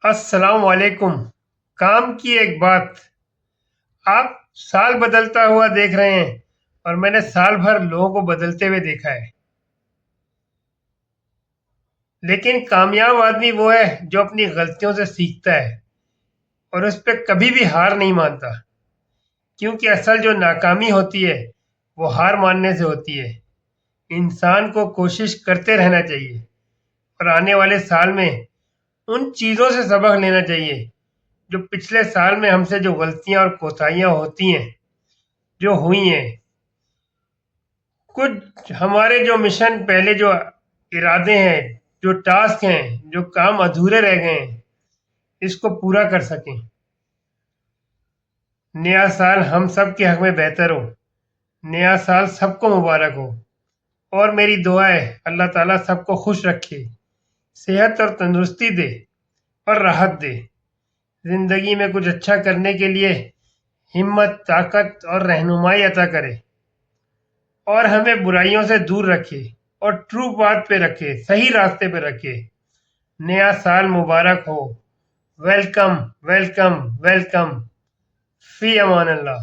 السلام علیکم۔ کام کی ایک بات، آپ سال بدلتا ہوا دیکھ رہے ہیں اور میں نے سال بھر لوگوں کو بدلتے ہوئے دیکھا ہے، لیکن کامیاب آدمی وہ ہے جو اپنی غلطیوں سے سیکھتا ہے اور اس پہ کبھی بھی ہار نہیں مانتا، کیونکہ اصل جو ناکامی ہوتی ہے وہ ہار ماننے سے ہوتی ہے۔ انسان کو کوشش کرتے رہنا چاہیے اور آنے والے سال میں ان چیزوں سے سبق لینا چاہیے جو پچھلے سال میں ہم سے جو غلطیاں اور کوتاہیاں ہوتی ہیں، جو ہوئی ہیں۔ کچھ ہمارے جو مشن پہلے جو ارادے ہیں، جو ٹاسک ہیں، جو کام ادھورے رہ گئے ہیں، اس کو پورا کر سکیں۔ نیا سال ہم سب کے حق میں بہتر ہو، نیا سال سب کو مبارک ہو، اور میری دعا ہے اللہ تعالیٰ سب کو خوش رکھے، صحت اور تندرستی دے اور راحت دے، زندگی میں کچھ اچھا کرنے کے لیے ہمت، طاقت اور رہنمائی عطا کرے، اور ہمیں برائیوں سے دور رکھے اور ٹرو بات پہ رکھے، صحیح راستے پہ رکھے۔ نیا سال مبارک ہو۔ Welcome, welcome, welcome. فی امان اللہ۔